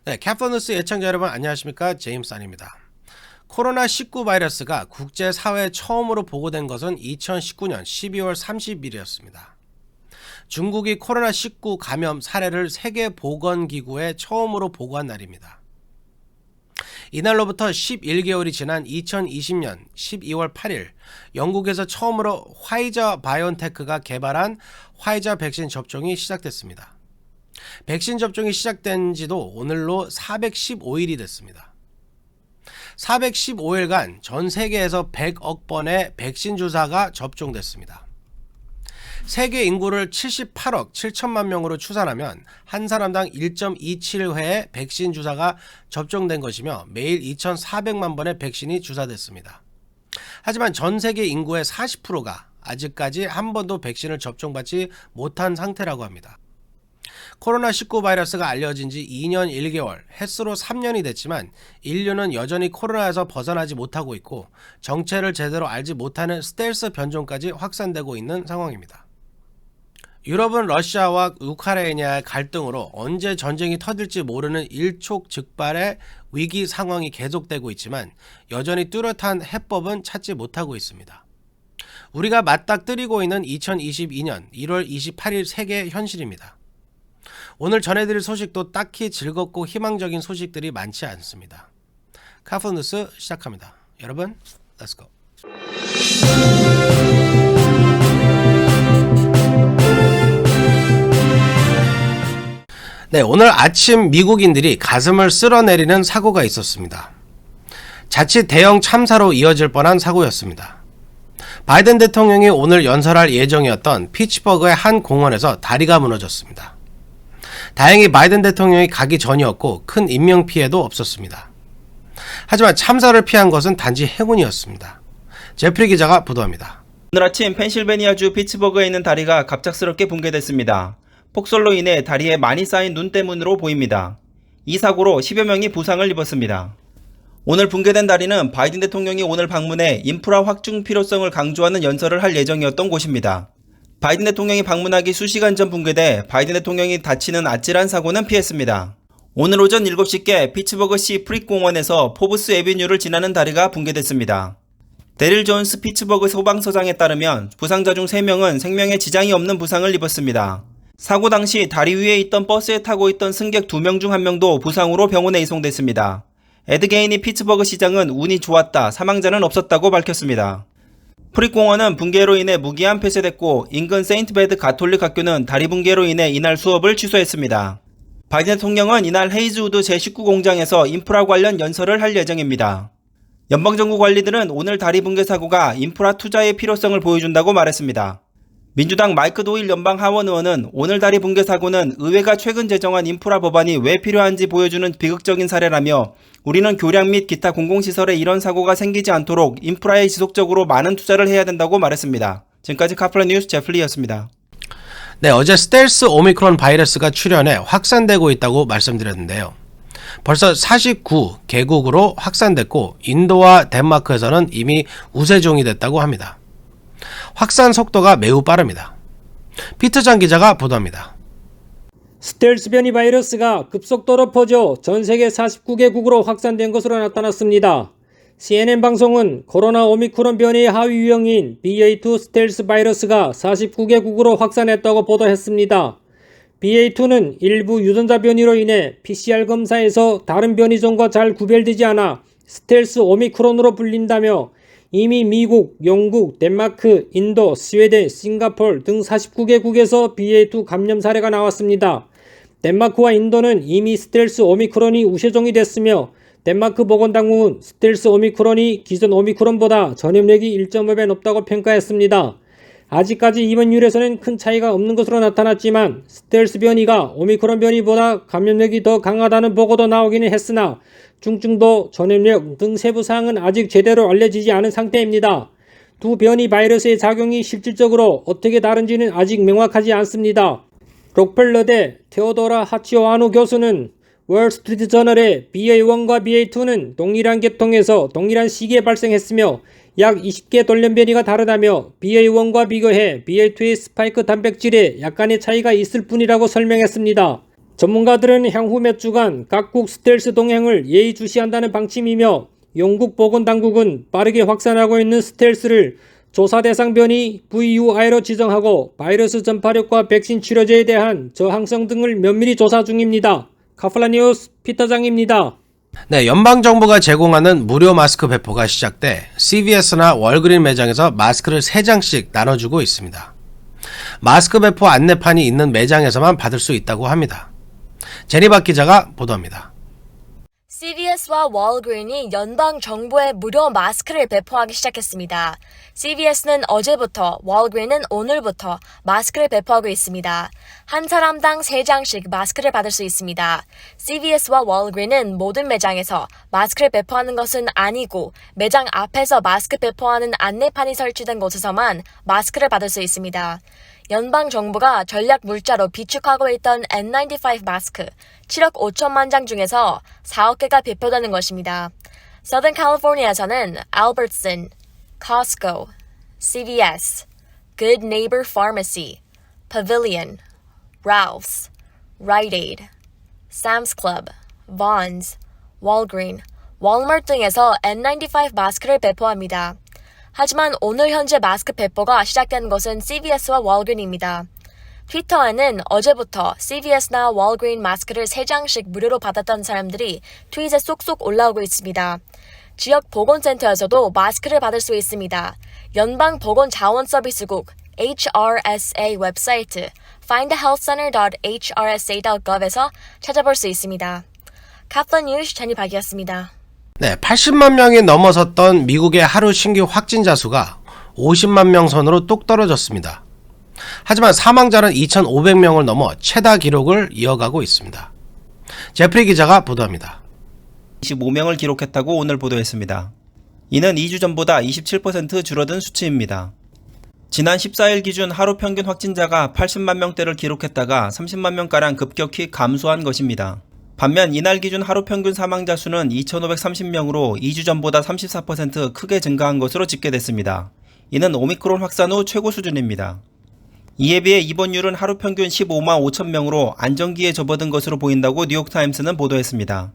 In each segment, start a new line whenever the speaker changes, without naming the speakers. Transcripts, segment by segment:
네, 캡플뉴스 애청자 여러분 안녕하십니까? 제임스 안입니다. 코로나19 바이러스가 국제사회에 처음으로 보고된 것은 2019년 12월 30일이었습니다. 중국이 코로나19 감염 사례를 세계보건기구에 처음으로 보고한 날입니다. 이날로부터 11개월이 지난 2020년 12월 8일 영국에서 처음으로 화이자 바이온테크가 개발한 화이자 백신 접종이 시작됐습니다. 백신 접종이 시작된 지도 오늘로 415일이 됐습니다. 415일간 전 세계에서 100억 번의 백신 주사가 접종됐습니다. 세계 인구를 78억 7천만 명으로 추산하면 한 사람당 1.27회의 백신 주사가 접종된 것이며 매일 2,400만 번의 백신이 주사됐습니다. 하지만 전 세계 인구의 40%가 아직까지 한 번도 백신을 접종받지 못한 상태라고 합니다. 코로나19 바이러스가 알려진 지 2년 1개월, 햇수로 3년이 됐지만 인류는 여전히 코로나에서 벗어나지 못하고 있고 정체를 제대로 알지 못하는 스텔스 변종까지 확산되고 있는 상황입니다. 유럽은 러시아와 우크라이나의 갈등으로 언제 전쟁이 터질지 모르는 일촉즉발의 위기 상황이 계속되고 있지만 여전히 뚜렷한 해법은 찾지 못하고 있습니다. 우리가 맞닥뜨리고 있는 2022년 1월 28일 세계 현실입니다. 오늘 전해드릴 소식도 딱히 즐겁고 희망적인 소식들이 많지 않습니다. 카프뉴스 시작합니다. 여러분, 렛츠고! 네, 오늘 아침 미국인들이 가슴을 쓸어내리는 사고가 있었습니다. 자칫 대형 참사로 이어질 뻔한 사고였습니다. 바이든 대통령이 오늘 연설할 예정이었던 피츠버그의 한 공원에서 다리가 무너졌습니다. 다행히 바이든 대통령이 가기 전이었고 큰 인명피해도 없었습니다. 하지만 참사를 피한 것은 단지 행운이었습니다. 제프리 기자가 보도합니다.
오늘 아침 펜실베니아주 피츠버그에 있는 다리가 갑작스럽게 붕괴됐습니다. 폭설로 인해 다리에 많이 쌓인 눈 때문으로 보입니다. 이 사고로 10여 명이 부상을 입었습니다. 오늘 붕괴된 다리는 바이든 대통령이 오늘 방문해 인프라 확충 필요성을 강조하는 연설을 할 예정이었던 곳입니다. 바이든 대통령이 방문하기 수시간 전 붕괴돼 바이든 대통령이 다치는 아찔한 사고는 피했습니다. 오늘 오전 7시께 피츠버그시 프릭공원에서 포브스 애비뉴를 지나는 다리가 붕괴됐습니다. 데릴 존스 피츠버그 소방서장에 따르면 부상자 중 3명은 생명에 지장이 없는 부상을 입었습니다. 사고 당시 다리 위에 있던 버스에 타고 있던 승객 2명 중 1명도 부상으로 병원에 이송됐습니다. 에드 게이니 피츠버그 시장은 운이 좋았다, 사망자는 없었다고 밝혔습니다. 프릭공원은 붕괴로 인해 무기한 폐쇄됐고 인근 세인트베드 가톨릭 학교는 다리 붕괴로 인해 이날 수업을 취소했습니다. 바이든 대통령은 이날 헤이즈우드 제19 공장에서 인프라 관련 연설을 할 예정입니다. 연방정부 관리들은 오늘 다리 붕괴 사고가 인프라 투자의 필요성을 보여준다고 말했습니다. 민주당 마이크 도일 연방 하원 의원은 오늘 다리 붕괴 사고는 의회가 최근 제정한 인프라 법안이 왜 필요한지 보여주는 비극적인 사례라며 우리는 교량 및 기타 공공시설에 이런 사고가 생기지 않도록 인프라에 지속적으로 많은 투자를 해야 된다고 말했습니다. 지금까지 카플라 뉴스 제플리였습니다.
네, 어제 스텔스 오미크론 바이러스가 출현해 확산되고 있다고 말씀드렸는데요. 벌써 49개국으로 확산됐고 인도와 덴마크에서는 이미 우세종이 됐다고 합니다. 확산 속도가 매우 빠릅니다. 피터장 기자가 보도합니다.
스텔스 변이 바이러스가 급속도로 퍼져 전 세계 49개국으로 확산된 것으로 나타났습니다. CNN 방송은 코로나 오미크론 변이의 하위 유형인 BA2 스텔스 바이러스가 49개국으로 확산했다고 보도했습니다. BA2는 일부 유전자 변이로 인해 PCR 검사에서 다른 변이종과 잘 구별되지 않아 스텔스 오미크론으로 불린다며 이미 미국, 영국, 덴마크, 인도, 스웨덴, 싱가폴 등 49개국에서 BA2 감염 사례가 나왔습니다. 덴마크와 인도는 이미 스텔스 오미크론이 우세종이 됐으며 덴마크 보건당국은 스텔스 오미크론이 기존 오미크론보다 전염력이 1.5배 높다고 평가했습니다. 아직까지 입원율에서는 큰 차이가 없는 것으로 나타났지만 스텔스 변이가 오미크론 변이보다 감염력이 더 강하다는 보고도 나오기는 했으나 중증도, 전염력 등 세부 사항은 아직 제대로 알려지지 않은 상태입니다. 두 변이 바이러스의 작용이 실질적으로 어떻게 다른지는 아직 명확하지 않습니다. 록펠러대 테오도라 하치오아누 교수는 월스트리트 저널에 BA1과 BA2는 동일한 계통에서 동일한 시기에 발생했으며 약 20개 돌연 변이가 다르다며 BA1과 비교해 BA2의 스파이크 단백질에 약간의 차이가 있을 뿐이라고 설명했습니다. 전문가들은 향후 몇 주간 각국 스텔스 동향을 예의주시한다는 방침이며 영국 보건당국은 빠르게 확산하고 있는 스텔스를 조사 대상 변이 VUI로 지정하고 바이러스 전파력과 백신 치료제에 대한 저항성 등을 면밀히 조사 중입니다. 카플라 뉴스 피터장입니다.
네, 연방정부가 제공하는 무료 마스크 배포가 시작돼 CVS나 월그린 매장에서 마스크를 3장씩 나눠주고 있습니다. 마스크 배포 안내판이 있는 매장에서만 받을 수 있다고 합니다. 제니박 기자가 보도합니다.
CVS와 월그린이 연방 정부에 무료 마스크를 배포하기 시작했습니다. CVS는 어제부터, 월그린은 오늘부터 마스크를 배포하고 있습니다. 한 사람당 3장씩 마스크를 받을 수 있습니다. CVS와 월그린은 모든 매장에서 마스크를 배포하는 것은 아니고 매장 앞에서 마스크 배포하는 안내판이 설치된 곳에서만 마스크를 받을 수 있습니다. 연방 정부가 전략 물자로 비축하고 있던 N95 마스크 7억 5천만 장 중에서 4억 개가 배포되는 것입니다. Southern California에서는 Albertson, Costco, CVS, Good Neighbor Pharmacy, Pavilion, Ralph's, Rite Aid, Sam's Club, Vons, Walgreen, Walmart 등에서 N95 마스크를 배포합니다. 하지만 오늘 현재 마스크 배포가 시작된 것은 CVS와 월그린입니다. 트위터에는 어제부터 CVS나 월그린 마스크를 3장씩 무료로 받았던 사람들이 트윗에 쏙쏙 올라오고 있습니다. 지역 보건센터에서도 마스크를 받을 수 있습니다. 연방보건자원서비스국 HRSA 웹사이트 findthehealthcenter.hrsa.gov에서 찾아볼 수 있습니다. 카플라 뉴스 제니박이었습니다.
네, 80만 명이 넘어섰던 미국의 하루 신규 확진자 수가 50만 명 선으로 뚝 떨어졌습니다. 하지만 사망자는 2,500명을 넘어 최다 기록을 이어가고 있습니다. 제프리 기자가 보도합니다.
25명을 기록했다고 오늘 보도했습니다. 이는 2주 전보다 27% 줄어든 수치입니다. 지난 14일 기준 하루 평균 확진자가 80만 명대를 기록했다가 30만 명가량 급격히 감소한 것입니다. 반면 이날 기준 하루 평균 사망자 수는 2,530명으로 2주 전보다 34% 크게 증가한 것으로 집계됐습니다. 이는 오미크론 확산 후 최고 수준입니다. 이에 비해 입원율은 하루 평균 15만 5천 명으로 안정기에 접어든 것으로 보인다고 뉴욕타임스는 보도했습니다.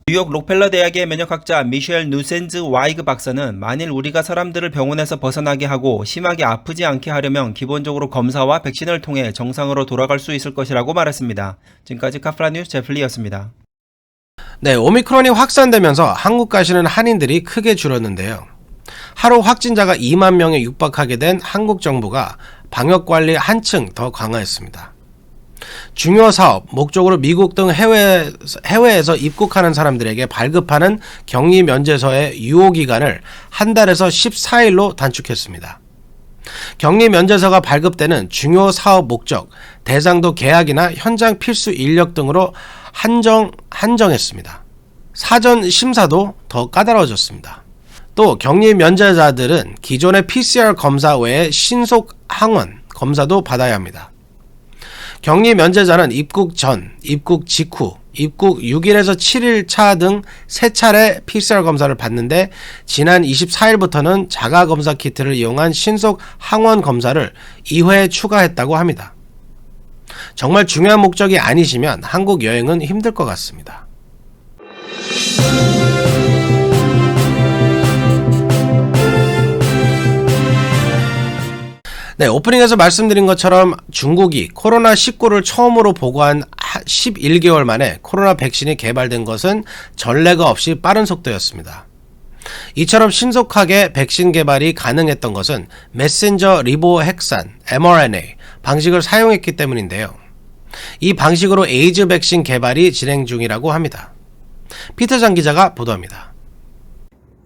뉴욕 록펠러 대학의 면역학자 미셸 누센즈 와이그 박사는 만일 우리가 사람들을 병원에서 벗어나게 하고 심하게 아프지 않게 하려면 기본적으로 검사와 백신을 통해 정상으로 돌아갈 수 있을 것이라고 말했습니다. 지금까지 카플라 뉴스 제플리였습니다.
네, 오미크론이 확산되면서 한국 가시는 한인들이 크게 줄었는데요. 하루 확진자가 2만 명에 육박하게 된 한국 정부가 방역관리 한층 더 강화했습니다. 중요 사업, 목적으로 미국 등 해외에서 입국하는 사람들에게 발급하는 격리 면제서의 유효기간을 한 달에서 14일로 단축했습니다. 격리 면제서가 발급되는 중요 사업 목적, 대상도 계약이나 현장 필수 인력 등으로 한정했습니다. 사전 심사도 더 까다로워졌습니다. 또 격리 면제자들은 기존의 PCR 검사 외에 신속 항원 검사도 받아야 합니다. 격리 면제자는 입국 전, 입국 직후, 입국 6일에서 7일 차 등 3차례 PCR 검사를 받는데 지난 24일부터는 자가검사 키트를 이용한 신속 항원 검사를 2회 추가했다고 합니다. 정말 중요한 목적이 아니시면 한국 여행은 힘들 것 같습니다. 네, 오프닝에서 말씀드린 것처럼 중국이 코로나19를 처음으로 보고한 11개월 만에 코로나 백신이 개발된 것은 전례가 없이 빠른 속도였습니다. 이처럼 신속하게 백신 개발이 가능했던 것은 메신저 리보핵산 mRNA 방식을 사용했기 때문인데요. 이 방식으로 에이즈 백신 개발이 진행 중이라고 합니다. 피터장 기자가 보도합니다.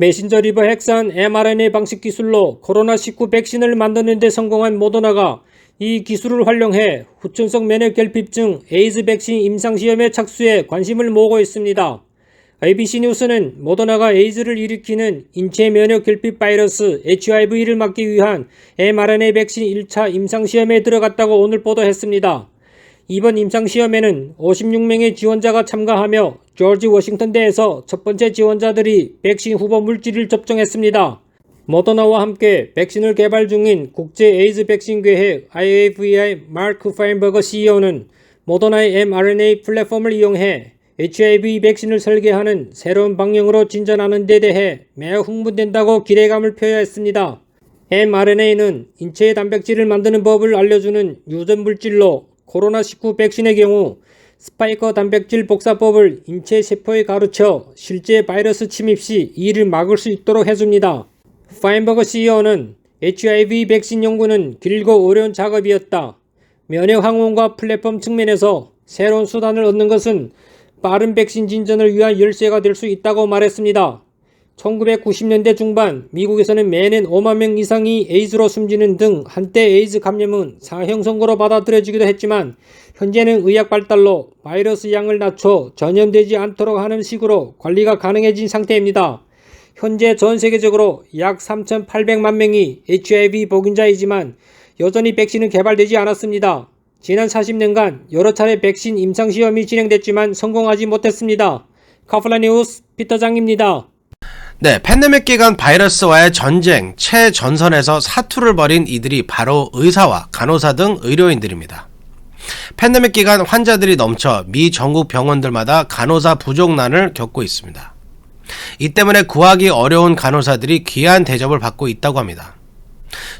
메신저 리버 핵산 mRNA 방식 기술로 코로나19 백신을 만드는 데 성공한 모더나가 이 기술을 활용해 후천성 면역 결핍증 에이즈 백신 임상시험에 착수해 관심을 모으고 있습니다. ABC 뉴스는 모더나가 에이즈를 일으키는 인체 면역 결핍 바이러스 HIV를 막기 위한 mRNA 백신 1차 임상시험에 들어갔다고 오늘 보도했습니다. 이번 임상시험에는 56명의 지원자가 참가하며 조지 워싱턴대에서 첫 번째 지원자들이 백신 후보 물질을 접종했습니다. 모더나와 함께 백신을 개발 중인 국제 에이즈 백신 계획 IAVI 마크 파인버거 CEO는 모더나의 mRNA 플랫폼을 이용해 HIV 백신을 설계하는 새로운 방향으로 진전하는 데 대해 매우 흥분된다고 기대감을 표했습니다. mRNA는 인체의 단백질을 만드는 법을 알려주는 유전 물질로 코로나19 백신의 경우 스파이커 단백질 복사법을 인체 세포에 가르쳐 실제 바이러스 침입 시 이를 막을 수 있도록 해줍니다. 파인버거 CEO는 HIV 백신 연구는 길고 어려운 작업이었다. 면역 항원과 플랫폼 측면에서 새로운 수단을 얻는 것은 빠른 백신 진전을 위한 열쇠가 될 수 있다고 말했습니다. 1990년대 중반 미국에서는 매년 5만 명 이상이 에이즈로 숨지는 등 한때 에이즈 감염은 사형 선고로 받아들여지기도 했지만 현재는 의학 발달로 바이러스 양을 낮춰 전염되지 않도록 하는 식으로 관리가 가능해진 상태입니다. 현재 전 세계적으로 약 3,800만 명이 HIV 복용자이지만 여전히 백신은 개발되지 않았습니다. 지난 40년간 여러 차례 백신 임상시험이 진행됐지만 성공하지 못했습니다. 카플라 뉴스 피터장입니다.
네, 팬데믹 기간 바이러스와의 전쟁 최전선에서 사투를 벌인 이들이 바로 의사와 간호사 등 의료인들입니다. 팬데믹 기간 환자들이 넘쳐 미 전국 병원들마다 간호사 부족난을 겪고 있습니다. 이 때문에 구하기 어려운 간호사들이 귀한 대접을 받고 있다고 합니다.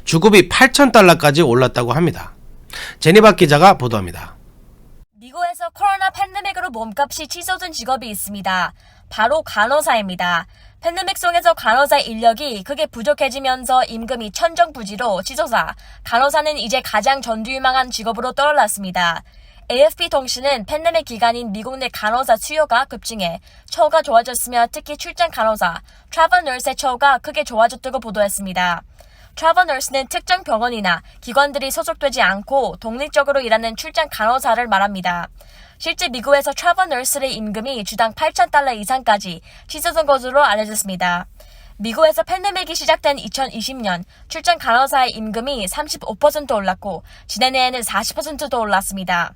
주급이 $8,000까지 올랐다고 합니다. 제니박 기자가 보도합니다.
미국에서 코로나 팬데믹으로 몸값이 치솟은 직업이 있습니다. 바로 간호사입니다. 팬데믹 속에서 간호사 인력이 크게 부족해지면서 임금이 천정부지로 치솟아 간호사는 이제 가장 전두유망한 직업으로 떠올랐습니다. AFP 통신은 팬데믹 기간인 미국 내 간호사 수요가 급증해 처우가 좋아졌으며 특히 출장 간호사, 트래블 너스의 처우가 크게 좋아졌다고 보도했습니다. 트래블 너스는 특정 병원이나 기관들이 소속되지 않고 독립적으로 일하는 출장 간호사를 말합니다. 실제 미국에서 트래블 너스의 임금이 주당 $8,000 이상까지 치솟은 것으로 알려졌습니다. 미국에서 팬데믹이 시작된 2020년 출장 간호사의 임금이 35% 올랐고 지난해에는 40%도 올랐습니다.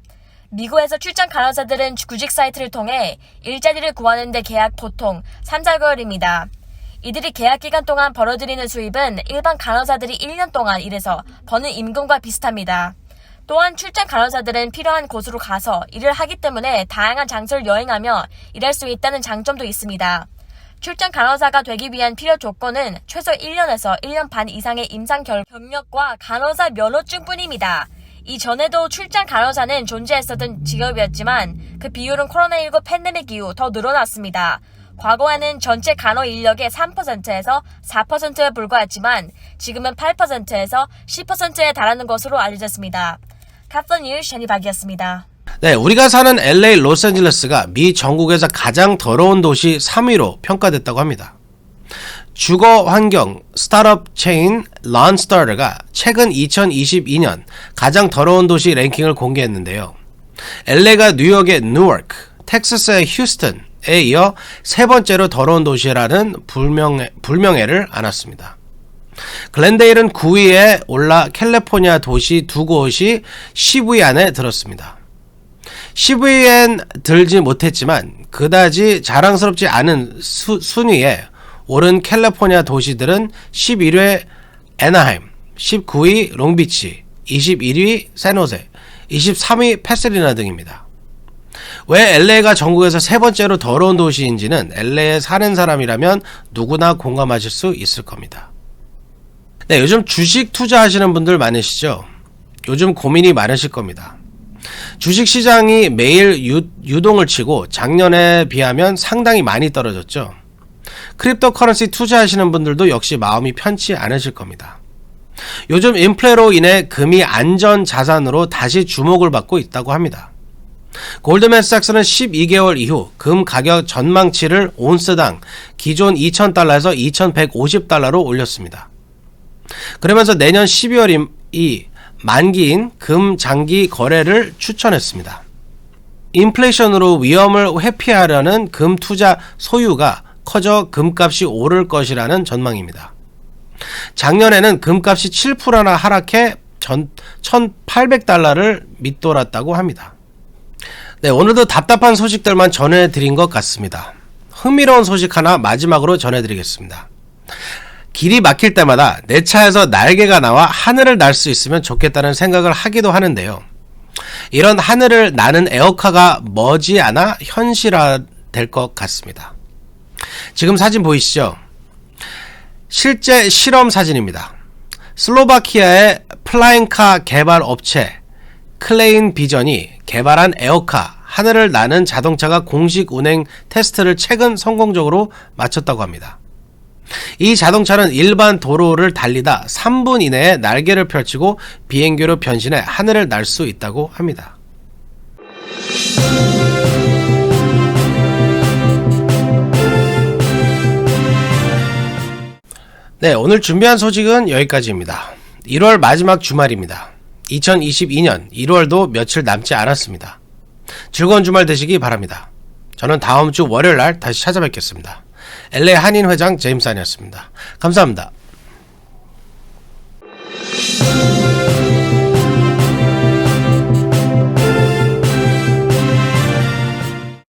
미국에서 출장 간호사들은 구직 사이트를 통해 일자리를 구하는 데 계약 보통 3-4개월입니다. 이들이 계약 기간 동안 벌어들이는 수입은 일반 간호사들이 1년 동안 일해서 버는 임금과 비슷합니다. 또한 출장 간호사들은 필요한 곳으로 가서 일을 하기 때문에 다양한 장소를 여행하며 일할 수 있다는 장점도 있습니다. 출장 간호사가 되기 위한 필요 조건은 최소 1년에서 1년 반 이상의 임상 경력과 간호사 면허증뿐입니다. 이전에도 출장 간호사는 존재했었던 직업이었지만 그 비율은 코로나19 팬데믹 이후 더 늘어났습니다. 과거에는 전체 간호 인력의 3%에서 4%에 불과했지만 지금은 8%에서 10%에 달하는 것으로 알려졌습니다. 카플라 뉴스 제니박이었습니다.
네, 우리가 사는 LA 로스앤젤레스가 미 전국에서 가장 더러운 도시 3위로 평가됐다고 합니다. 주거 환경 스타트업 체인 런스타르가 최근 2022년 가장 더러운 도시 랭킹을 공개했는데요. LA가 뉴욕의 뉴워크, 텍사스의 휴스턴에 이어 세 번째로 더러운 도시라는 불명예를 안았습니다. 글렌데일은 9위에 올라 캘리포니아 도시 두 곳이 10위 안에 들었습니다. 10위엔 들지 못했지만 그다지 자랑스럽지 않은 순위에 오른 캘리포니아 도시들은 11위 애나하임, 19위 롱비치, 21위 샌호세, 23위 패사디나 등입니다. 왜 LA가 전국에서 세 번째로 더러운 도시인지는 LA에 사는 사람이라면 누구나 공감하실 수 있을 겁니다. 네, 요즘 주식 투자하시는 분들 많으시죠? 요즘 고민이 많으실 겁니다. 주식시장이 매일 유동을 치고 작년에 비하면 상당히 많이 떨어졌죠. 크립토 커런시 투자하시는 분들도 역시 마음이 편치 않으실 겁니다. 요즘 인플레로 인해 금이 안전 자산으로 다시 주목을 받고 있다고 합니다. 골드맨삭스는 12개월 이후 금 가격 전망치를 온스당 기존 $2,000에서 $2,150로 올렸습니다. 그러면서 내년 12월이 만기인 금 장기 거래를 추천했습니다. 인플레이션으로 위험을 회피하려는 금 투자 소유가 커져 금값이 오를 것이라는 전망입니다. 작년에는 금값이 7%나 하락해 $1,800를 밑돌았다고 합니다. 네, 오늘도 답답한 소식들만 전해드린 것 같습니다. 흥미로운 소식 하나 마지막으로 전해드리겠습니다. 길이 막힐 때마다 내 차에서 날개가 나와 하늘을 날 수 있으면 좋겠다는 생각을 하기도 하는데요. 이런 하늘을 나는 에어카가 머지않아 현실화될 것 같습니다. 지금 사진 보이시죠? 실제 실험 사진입니다. 슬로바키아의 플라잉카 개발 업체 클레인 비전이 개발한 에어카, 하늘을 나는 자동차가 공식 운행 테스트를 최근 성공적으로 마쳤다고 합니다. 이 자동차는 일반 도로를 달리다 3분 이내에 날개를 펼치고 비행기로 변신해 하늘을 날 수 있다고 합니다. 네, 오늘 준비한 소식은 여기까지입니다. 1월 마지막 주말입니다. 2022년 1월도 며칠 남지 않았습니다. 즐거운 주말 되시기 바랍니다. 저는 다음 주 월요일날 다시 찾아뵙겠습니다. LA 한인회장 제임스 한이었습니다. 감사합니다.